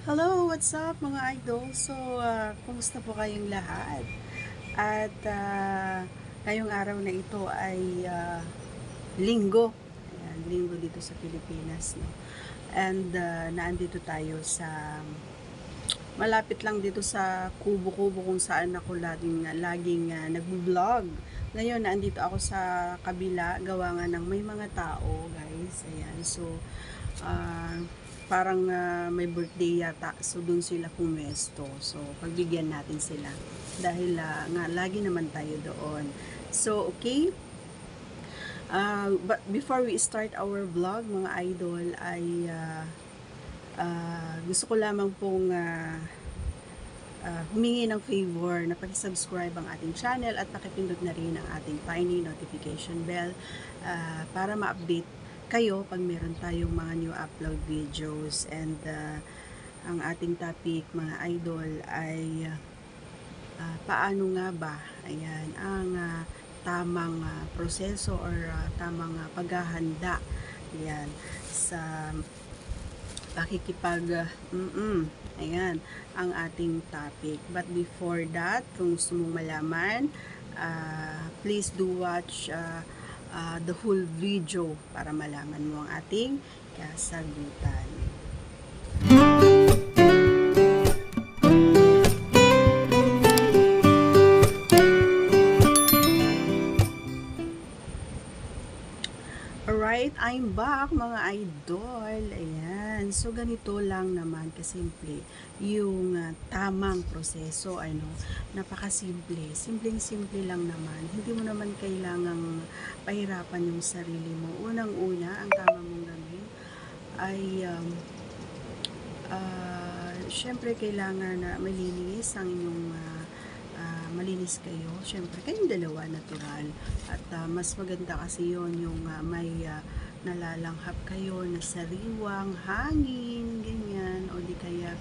Hello, what's up mga idol? So, kumusta po kayong lahat? At ngayong araw na ito ay linggo. Ayan, linggo dito sa Pilipinas. No? And naandito tayo sa malapit lang dito sa kubo-kubo kung saan ako laging nag-vlog. Ngayon, naandito ako sa kabila, gawa nga ng may mga tao, guys. Ayan, so, uh, parang may birthday yata. So, dun sila pumesto. So, pagbigyan natin sila. Dahil nga, lagi naman tayo doon. So, okay. But before we start our vlog, mga idol, ay gusto ko lamang pong humingi ng favor na pag-subscribe ang ating channel at pakipindot na rin ang ating tiny notification bell para ma-update kayo pag meron tayong mga new upload videos. And ang ating topic mga idol ay paano nga ba ayan ang tamang proseso or tamang paghahanda ayan sa pakikipag ayan ang ating topic. But before that, kung gusto mong malaman, please do watch the whole video para malaman mo ang ating kasagutan. Alright, I'm back mga idol. Ayan. So, ganito lang naman kasimple yung tamang proseso. Ano, napakasimple. Simpleng-simple lang naman. Hindi mo naman kailangang pahirapan yung sarili mo. Unang-una, ang tama mong gawin ay syempre kailangan na malinis ang inyong malinis kayo. Syempre, kayong dalawa natural. At mas maganda kasi yon yung may nalalanghap kayo na sariwang hangin, ganyan. O di kaya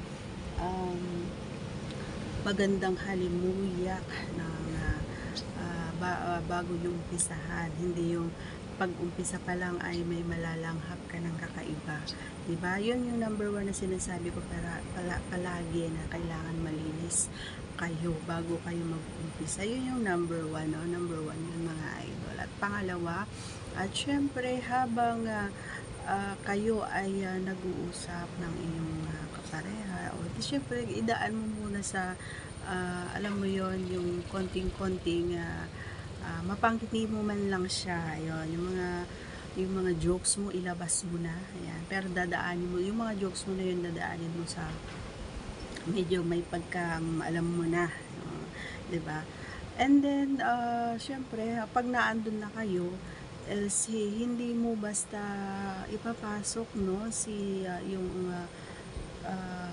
magandang halimuyak ng bago yung umpisahan. Hindi yung pag-umpisa pa lang ay may malalanghap ka ng kakaiba. Diba? Yun yung number one na sinasabi ko palagi na kailangan malinis kayo bago kayo mag-umpisa. Yun yung number one, no? Number one yun mga idol. At pangalawa, at syempre habang kayo ay nag-uusap ng inyong kapareha, o di syempre idaan mo muna sa alam mo yon yung konting-konting mapangiti mo man lang siya. Ayun, yung mga jokes mo ilabas mo na. Ayan, pero dadaanin mo yung mga jokes mo na yun, dadaanin mo sa medyo may pagka alam mo na, 'di ba? And then syempre pag naandun na kayo hindi mo basta ipapasok no si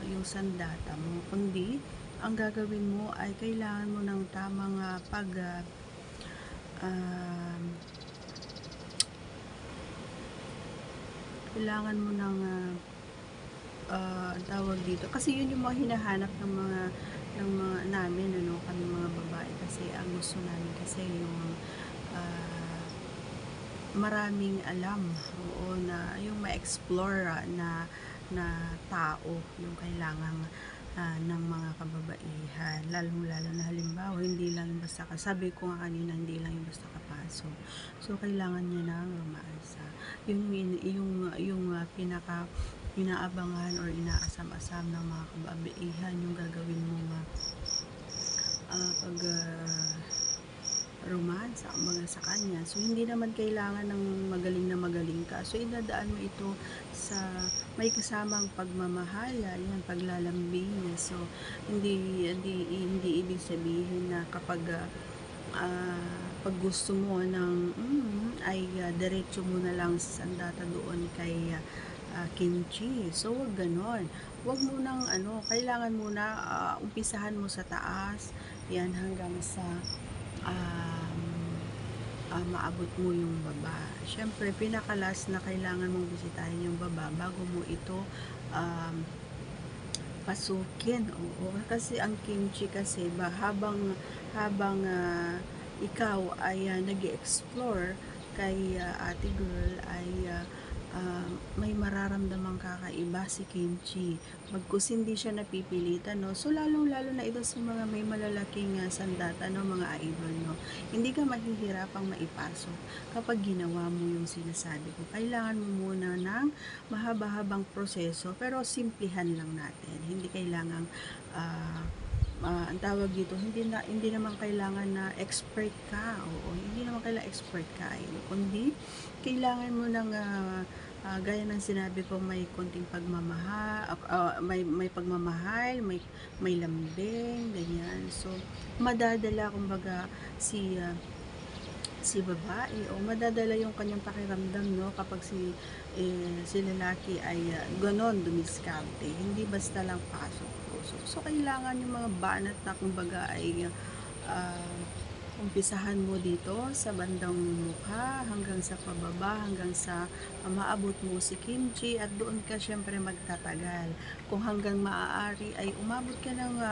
yung sandata mo, kundi ang gagawin mo ay kailangan mo ng tamang kailangan mo ng tawag dito kasi yun yung mga hinahanap ng mga namin ano kami mga babae kasi ang gusto namin kasi yung maraming alam, oo, na yung ma-explore na tao yung kailangan ng mga kababaihan, lalo na halimbawa hindi lang basta sabi ko nga kanina hindi lang yung basta kapasok, so kailangan niya ng romansa, yung pinaka inaabangan or inaasam-asam ng mga kababaihan yung gagawin mo pag romance mga sa kanya. So hindi naman kailangan ng magaling ka. So idadaan mo ito sa may kasamang pagmamahala, yan paglalambing. So hindi ibig sabihin na kapag pag gusto mo ng ay diretso mo na lang sa sandata doon kay kimchi. So wag ganon. Wag mo nang kailangan muna umpisahan mo sa taas. Yan hanggang sa maabot mo yung baba. Syempre, pinakalas na kailangan mong bisitahin yung baba bago mo ito pasukin. Oo, kasi ang kimchi kasi habang ikaw ay nag-explore kay ate girl ay may mararamdamang kakaiba si kimchi. Bagkus hindi siya napipilitan, no? So, lalong-lalo na ito sa mga may malalaking sandata, no? Mga idol, no? Hindi ka mahihirapang maipasok kapag ginawa mo yung sinasabi ko. Kailangan mo muna ng mahaba-habang proseso, pero simplihan lang natin. Hindi kailangang ang tawag dito, hindi naman kailangan na expert ka. Oo, hindi naman kailangan expert ka, kundi kailangan mo ng gaya ng sinabi ko, may konting pagmamahal, may pagmamahal, may lambing, ganyan. So, madadala kumbaga si babae o madadala yung kanyang pakiramdam, no, kapag si lalaki ay ganon dumiskarte, hindi basta lang pasok puso. So kailangan yung mga banat na kumbaga ay umpisahan mo dito sa bandang mukha hanggang sa pababa, hanggang sa maabot mo si kimchi, at doon ka syempre magtatagal. Kung hanggang maaari ay umabot ka ng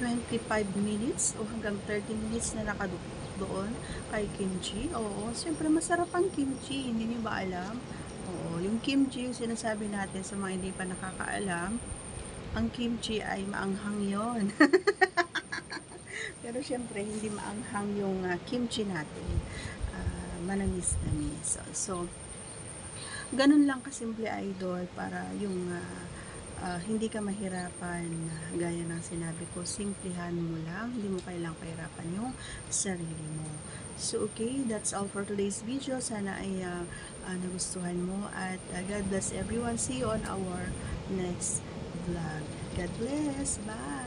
25 minutes o hanggang 30 minutes na nakadukot doon kay kimchi. Oo, siyempre masarap ang kimchi, hindi niyo ba alam? Oo, yung kimchi, yung sinasabi natin sa mga hindi pa nakakaalam, ang kimchi ay maanghang yon. Pero siyempre hindi maanghang yung kimchi natin, manamis-namis. So, ganun lang kasimple, idol, para yung hindi ka mahirapan. Gaya ng sinabi ko, simplihan mo lang, hindi mo kailang pahirapan yung sarili mo. So okay, that's all for today's video. Sana ay nagustuhan mo, at God bless everyone. See you on our next vlog. God bless. Bye.